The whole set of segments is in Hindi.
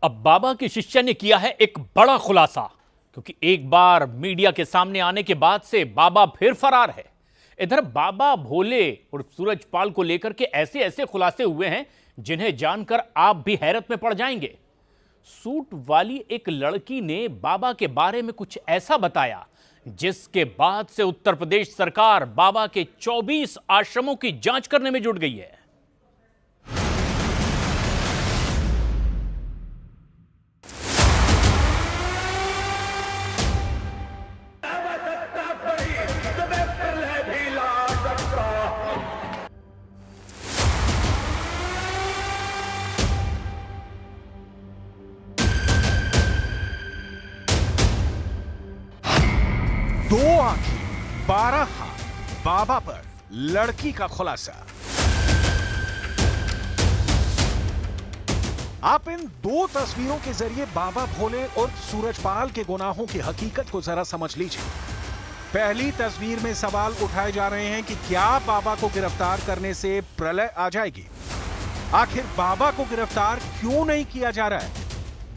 अब बाबा के शिष्य ने किया है एक बड़ा खुलासा, क्योंकि एक बार मीडिया के सामने आने के बाद से बाबा फिर फरार है। इधर बाबा भोले और सूरजपाल को लेकर के ऐसे ऐसे खुलासे हुए हैं जिन्हें जानकर आप भी हैरत में पड़ जाएंगे। सूट वाली एक लड़की ने बाबा के बारे में कुछ ऐसा बताया जिसके बाद से उत्तर प्रदेश सरकार बाबा के 24 आश्रमों की जांच करने में जुट गई है। दो आंखें 12 हाथ बाबा पर लड़की का खुलासा। आप इन दो तस्वीरों के जरिए बाबा भोले और सूरजपाल के गुनाहों की हकीकत को जरा समझ लीजिए। पहली तस्वीर में सवाल उठाए जा रहे हैं कि क्या बाबा को गिरफ्तार करने से प्रलय आ जाएगी। आखिर बाबा को गिरफ्तार क्यों नहीं किया जा रहा है।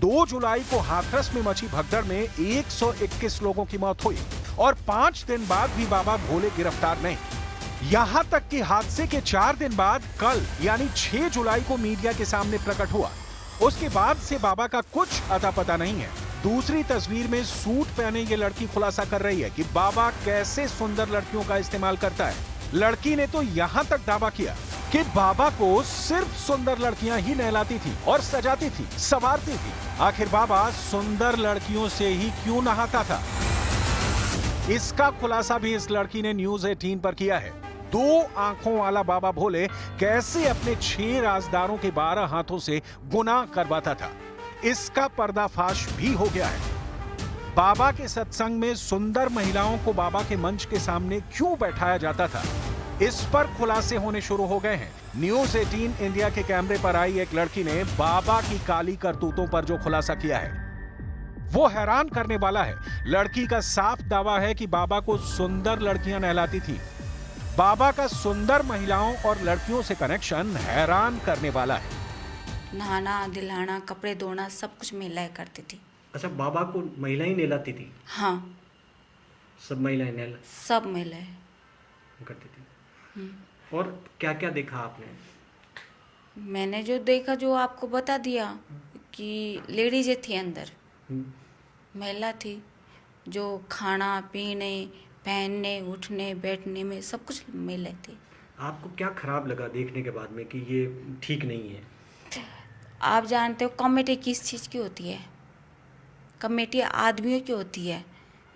2 जुलाई को हाथरस में मची भगदड़ में 121 लोगों की मौत हुई और 5 दिन बाद भी बाबा भोले गिरफ्तार नहीं। यहां तक कि हादसे के 4 दिन बाद कल यानी 6 जुलाई को मीडिया के सामने प्रकट हुआ। उसके बाद से बाबा का कुछ अता पता नहीं है। दूसरी तस्वीर में सूट पहने ये लड़की खुलासा कर रही है कि बाबा कैसे सुंदर लड़कियों का इस्तेमाल करता है। लड़की ने तो यहां तक दावा किया कि बाबा को सिर्फ सुंदर लड़कियां ही नहलाती थी और सजाती थी, संवारती थी। आखिर बाबा सुंदर लड़कियों से ही क्यों नहाता था, इसका खुलासा भी इस लड़की ने न्यूज़ 18 पर किया है। 2 आंखों वाला बाबा भोले कैसे अपने 6 राजदारों के 12 हाथों से गुनाह करवाता था, इसका पर्दाफाश भी हो गया है। बाबा के सत्संग में सुंदर महिलाओं को बाबा के मंच के सामने क्यों बैठाया जाता था, इस पर खुलासे होने शुरू हो गए हैं। न्यूज़ 18 इंडिया के कैमरे पर आई एक लड़की ने बाबा की काली करतूतों पर जो खुलासा किया है वो हैरान करने वाला है। लड़की का साफ दावा है कि बाबा को सुंदर लड़कियां नहलाती थी। बाबा का सुंदर महिलाओं और लड़कियों से कनेक्शन हैरान करने वाला है। नहाना, दिलाना, कपड़े धोना सब कुछ महिलाएं करती थी। अच्छा, बाबा को महिलाएं नहलाती थी? हाँ, सब महिलाएं नहला सब महिलाएं करती थी। और क्या क्या देखा आपने? मैंने जो देखा जो आपको बता दिया कि लेडीज थी अंदर, महिला थी जो खाना पीने, पहनने, उठने, बैठने में सब कुछ महिला थी। आपको क्या खराब लगा देखने के बाद में कि ये ठीक नहीं है? आप जानते हो कमेटी किस चीज़ की होती है? कमेटी आदमियों की होती है,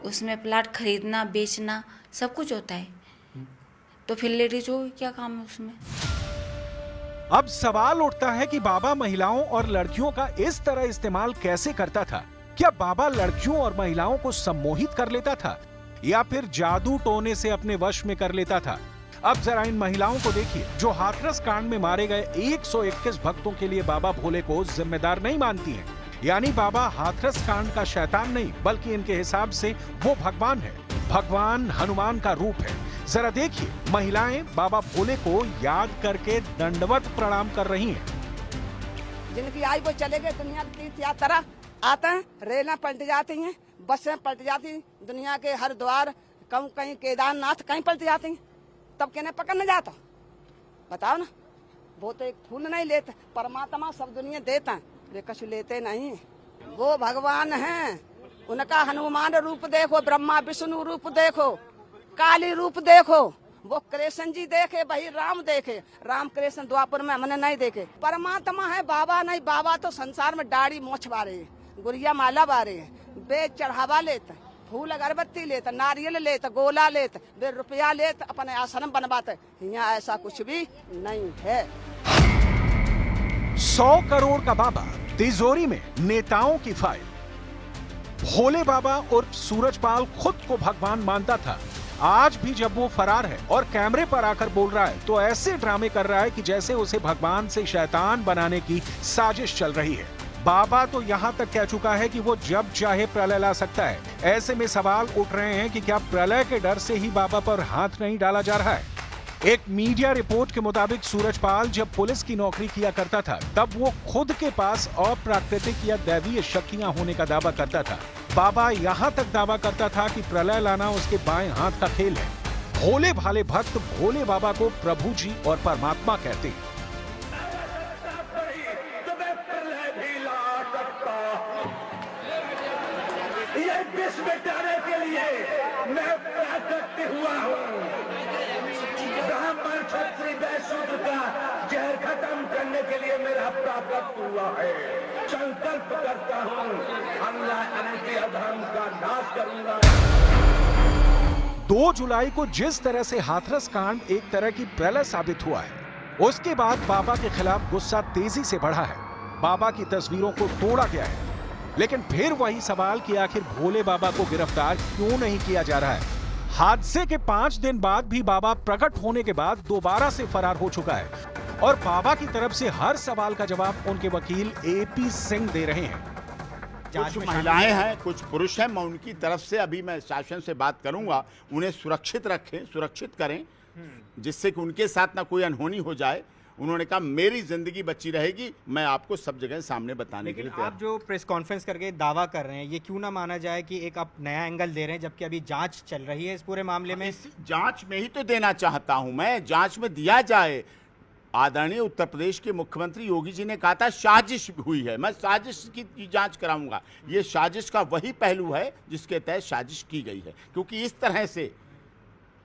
उसमें प्लाट खरीदना, बेचना सब कुछ होता है। तो फिर लेडीज हो क्या काम है उसमें? अब सवाल उठता है कि बाबा महिलाओं और लड़कियों का इस तरह इस्तेमाल कैसे करता था। क्या बाबा लड़कियों और महिलाओं को सम्मोहित कर लेता था या फिर जादू टोने से अपने वश में कर लेता था? अब जरा इन महिलाओं को देखिए जो हाथरस कांड में मारे गए 121 भक्तों के लिए बाबा भोले को जिम्मेदार नहीं मानती हैं। यानी बाबा हाथरस कांड का शैतान नहीं बल्कि इनके हिसाब से वो भगवान है, भगवान हनुमान का रूप है। जरा देखिए, महिलाएं बाबा भोले को याद करके दंडवत प्रणाम कर रही हैं। जिनकी आई वो चले गए, दुनिया की तीर्थ यात्रा आते हैं, रेलें पलट जाती हैं, बसें पलट जाती हैं, दुनिया के हरिद्वार कहीं केदारनाथ कहीं पलट जाती हैं, तब कहने पकड़ने जाता? बताओ ना। वो तो एक फूल नहीं लेते, परमात्मा सब दुनिया देता है, वे कछु लेते नहीं। वो भगवान हैं, उनका हनुमान रूप देखो, ब्रह्मा विष्णु रूप देखो, काली रूप देखो। वो कृष्ण जी देखे, वही राम देखे, राम कृष्ण द्वापर में हमने नहीं देखे। परमात्मा है, बाबा नहीं। बाबा तो संसार में दाढ़ी मोछ बारे, गुड़िया माला बारे, बेच चढ़ावा लेते, फूल अगरबत्ती लेते, नारियल लेते, गोला लेते, वे रुपया लेते, अपने आश्रम बनवाते। यहाँ ऐसा कुछ भी नहीं है। 100 करोड़ का बाबा, तिजोरी में नेताओं की फाइल। भोले बाबा और सूरजपाल खुद को भगवान मानता था। आज भी जब वो फरार है और कैमरे पर आकर बोल रहा है तो ऐसे ड्रामे कर रहा है कि जैसे उसे भगवान से शैतान बनाने की साजिश चल रही है। बाबा तो यहां तक कह चुका है कि वो जब चाहे प्रलय ला सकता है। ऐसे में सवाल उठ रहे हैं कि क्या प्रलय के डर से ही बाबा पर हाथ नहीं डाला जा रहा है। एक मीडिया रिपोर्ट के मुताबिक सूरजपाल जब पुलिस की नौकरी किया करता था, तब वो खुद के पास अप्राकृतिक या दैवीय शक्तियां होने का दावा करता था। बाबा यहां तक दावा करता था कि प्रलय लाना उसके बाएं हाथ का खेल है। भोले भाले भक्त भोले बाबा को प्रभु जी और परमात्मा कहते हैं। ये विष मिटाने के लिए मैं प्राकृत हुआ हूँ। ब्राह्मण क्षत्रिय वैश्य शूद्र का जहर खत्म करने के लिए मेरा प्राकृत हुआ है। संकल्प करता हूँ अन्याय अनैतिक अधर्म का नाश करूंगा। 2 जुलाई को जिस तरह से हाथरस कांड एक तरह की प्रलय साबित हुआ है, उसके बाद बाबा के खिलाफ गुस्सा तेजी से बढ़ा है। बाबा की तस्वीरों को तोड़ा गया है, लेकिन फिर वही सवाल कि आखिर भोले बाबा को गिरफ्तार क्यों नहीं किया जा रहा है। हादसे के 5 दिन बाद भी बाबा प्रकट होने के बाद दोबारा से फरार हो चुका है और बाबा की तरफ से हर सवाल का जवाब उनके वकील एपी सिंह दे रहे हैं। कुछ महिलाएं हैं, कुछ पुरुष हैं, मैं उनकी तरफ से अभी मैं शासन से बात करूंगा, उन्हें सुरक्षित रखें, सुरक्षित करें, जिससे कि उनके साथ ना कोई अनहोनी हो जाए। उन्होंने कहा मेरी जिंदगी बची रहेगी, मैं आपको सब जगह सामने बताने के लिए तैयार। आप जो प्रेस कॉन्फ्रेंस करके दावा कर रहे हैं, ये क्यों ना माना जाए कि एक आप नया एंगल दे रहे हैं, जबकि अभी जांच चल रही है इस पूरे मामले में? जांच में ही तो देना चाहता हूं मैं, जांच में दिया जाए। आदरणीय उत्तर प्रदेश के मुख्यमंत्री योगी जी ने कहा था साजिश हुई है, मैं साजिश की जांच कराऊंगा। ये साजिश का वही पहलू है जिसके तहत साजिश की गई है, क्योंकि इस तरह से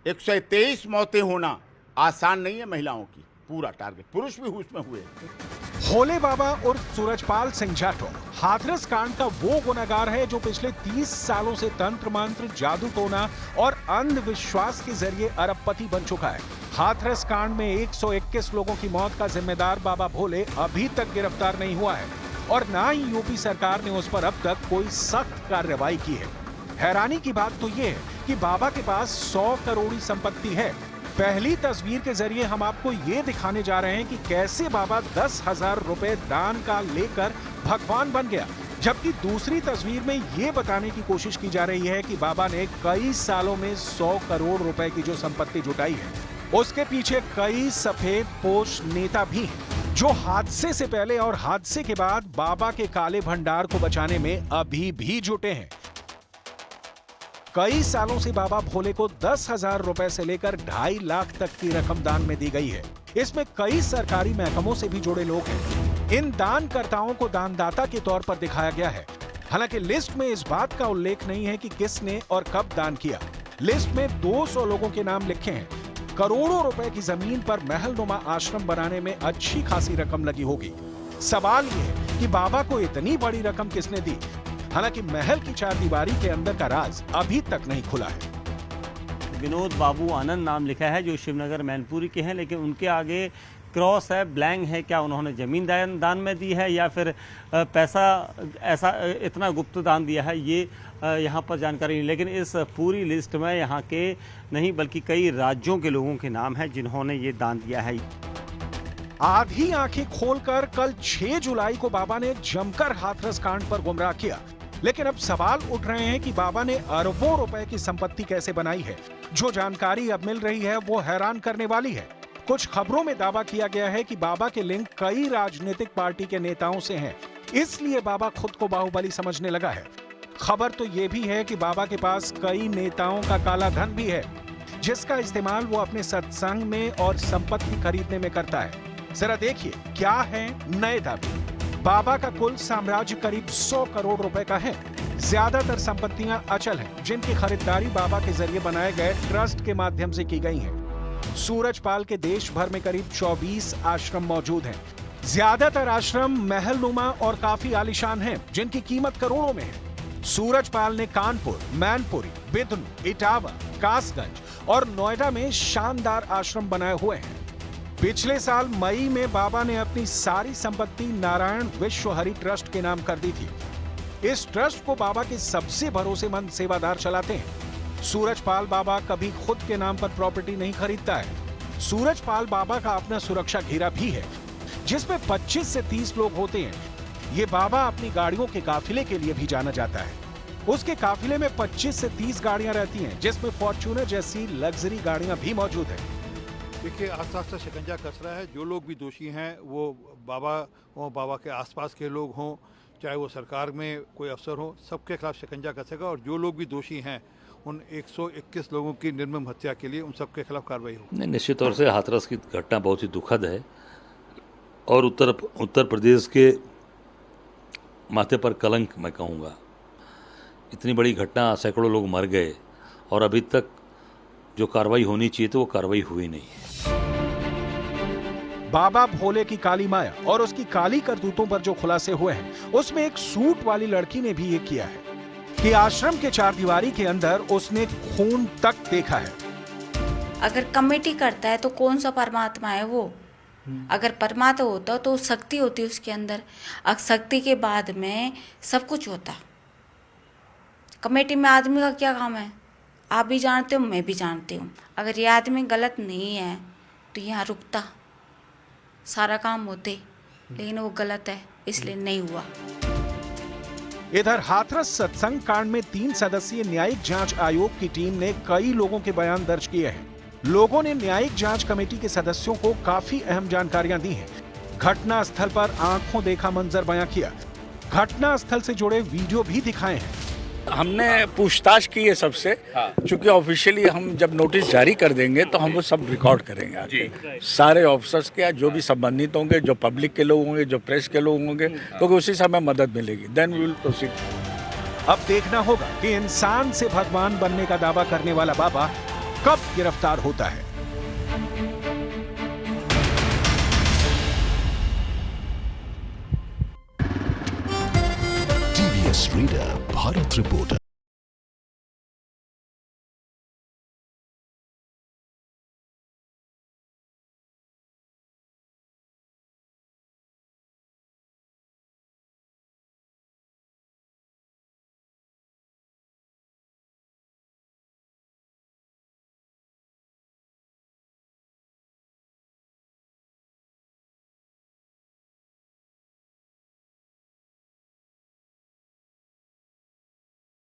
123 मौतें होना आसान नहीं है महिलाओं की। पूरा टारगेट पुरुष भी उसमें हुए। भोले बाबा और सूरजपाल सिंह जाटव हाथरस कांड का वो गुनहगार है जो पिछले 30 सालों से तंत्र मंत्र, जादू टोना और अंधविश्वास के जरिए अरबपति बन चुका है। हाथरस कांड में 121 लोगों की मौत का जिम्मेदार बाबा भोले अभी तक गिरफ्तार नहीं हुआ है और ना ही यूपी सरकार ने उस पर अब तक कोई सख्त कार्रवाई की है। हैरानी की बात तो ये है कि बाबा के पास 100 करोड़ संपत्ति है। पहली तस्वीर के जरिए हम आपको ये दिखाने जा रहे हैं कि कैसे बाबा 10,000 रुपए दान का लेकर भगवान बन गया, जबकि दूसरी तस्वीर में ये बताने की कोशिश की जा रही है कि बाबा ने कई सालों में 100 करोड़ रुपए की जो संपत्ति जुटाई है, उसके पीछे कई सफेद पोश नेता भी हैं, जो हादसे से पहले और हादसे के बाद बाबा के काले भंडार को बचाने में अभी भी जुटे हैं। कई सालों से बाबा भोले को 10,000 रुपए से लेकर 2.5 लाख तक की रकम दान में दी गई है। इसमें कई सरकारी महकमों से भी जुड़े लोग हैं। इन दानकर्ताओं को दानदाता के तौर पर दिखाया गया है। हालांकि लिस्ट में इस बात का उल्लेख नहीं है कि किसने और कब दान किया। लिस्ट में 200 लोगों के नाम लिखे हैं। करोड़ों रुपए की जमीन पर महलनुमा आश्रम बनाने में अच्छी खासी रकम लगी होगी। सवाल यह है कि बाबा को इतनी बड़ी रकम किसने दी। हालांकि महल की 4 दीवारी के अंदर का राज अभी तक नहीं खुला है। विनोद बाबू आनंद नाम लिखा है, जो शिवनगर मैनपुरी के हैं, लेकिन उनके आगे क्रॉस है, ब्लैंक है। क्या उन्होंने जमीन दान में दी है या फिर पैसा ऐसा इतना गुप्त दान दिया है, ये यहाँ पर जानकारी नहीं। लेकिन इस पूरी लिस्ट में यहाँ के नहीं बल्कि कई राज्यों के लोगों के नाम हैं जिन्होंने ये दान दिया है। आधी आंखें खोलकर कल 6 जुलाई को बाबा ने जमकर हाथरस कांड पर गुमराह किया, लेकिन अब सवाल उठ रहे हैं कि बाबा ने अरबों रुपए की संपत्ति कैसे बनाई है। जो जानकारी अब मिल रही है वो हैरान करने वाली है। कुछ खबरों में दावा किया गया है कि बाबा के लिंक कई राजनीतिक पार्टी के नेताओं से हैं, इसलिए बाबा खुद को बाहुबली समझने लगा है। खबर तो ये भी है कि बाबा के पास कई नेताओं का काला धन भी है, जिसका इस्तेमाल वो अपने सत्संग में और संपत्ति खरीदने में करता है। जरा देखिए क्या है नए दावे। बाबा का कुल साम्राज्य करीब 100 करोड़ रुपए का है। ज्यादातर संपत्तियां अचल हैं, जिनकी खरीदारी बाबा के जरिए बनाए गए ट्रस्ट के माध्यम से की गई हैं। सूरजपाल के देश भर में करीब 24 आश्रम मौजूद हैं। ज्यादातर आश्रम महलनुमा और काफी आलीशान हैं, जिनकी कीमत करोड़ों में है। सूरजपाल ने कानपुर, मैनपुरी, बिदनू, इटावा, कासगंज और नोएडा में शानदार आश्रम बनाए हुए हैं। पिछले साल मई में बाबा ने अपनी सारी संपत्ति नारायण विश्व हरि ट्रस्ट के नाम कर दी थी। इस ट्रस्ट को बाबा के सबसे भरोसेमंद सेवादार चलाते हैं। सूरजपाल बाबा कभी खुद के नाम पर प्रॉपर्टी नहीं खरीदता है। सूरजपाल बाबा का अपना सुरक्षा घेरा भी है, जिसमें 25 से 30 लोग होते हैं। ये बाबा अपनी गाड़ियों के काफिले के लिए भी जाना जाता है। उसके काफिले में 25 से 30 गाड़ियां रहती हैं, जिसमें फॉर्च्यूनर जैसी लग्जरी गाड़ियां भी मौजूद हैं। देखिए, आस्ता आस्ता शिकंजा कस रहा है। जो लोग भी दोषी हैं वो बाबा हों, बाबा के आसपास के लोग हों, चाहे वो सरकार में कोई अफसर हो, सबके खिलाफ शिकंजा कसेगा और जो लोग भी दोषी हैं उन 121 लोगों की निर्मम हत्या के लिए उन सबके खिलाफ कार्रवाई हो। नहीं, निश्चित तौर से हाथरस की घटना बहुत ही दुखद है और उत्तर प्रदेश के माथे पर कलंक मैं कहूँगा। इतनी बड़ी घटना, सैकड़ों लोग मर गए और अभी तक जो कार्रवाई होनी चाहिए तो वो कार्रवाई हुई नहीं है। बाबा भोले की काली माया और उसकी काली करतूतों पर जो खुलासे हुए हैं, उसमें एक सूट वाली लड़की ने भी ये किया है कि आश्रम के चारदीवारी के अंदर उसने खून तक देखा है। अगर कमेटी करता है तो कौन सा परमात्मा है वो? अगर परमात्मा होता तो शक्ति होती उसके अंदर। शक्ति के बाद में सब कुछ होता। कमेटी में आदमी का क्या काम है? आप भी जानते हो, मैं भी जानती हूँ। अगर ये आदमी गलत नहीं है तो यहाँ रुकता, सारा काम होते, लेकिन वो गलत है इसलिए नहीं हुआ। इधर हाथरस सत्संग कांड में 3 सदस्यीय न्यायिक जांच आयोग की टीम ने कई लोगों के बयान दर्ज किए हैं। लोगों ने न्यायिक जांच कमेटी के सदस्यों को काफी अहम जानकारियां दी हैं। घटना स्थल पर आंखों देखा मंजर बयां किया। घटना स्थल से जुड़े वीडियो भी दिखाए हैं। हमने पूछताछ की है सबसे, क्योंकि ऑफिशियली हम जब नोटिस जारी कर देंगे तो हम वो सब रिकॉर्ड करेंगे आगे। सारे ऑफिसर्स के जो भी संबंधित होंगे, जो पब्लिक के लोग होंगे, जो प्रेस के लोग होंगे, तो उसी से हमें मदद मिलेगी। Then we will proceed. अब देखना होगा कि इंसान से भगवान बनने का दावा करने वाला बाबा कब गिरफ्तार होता है। TVS reader Bharat reporter.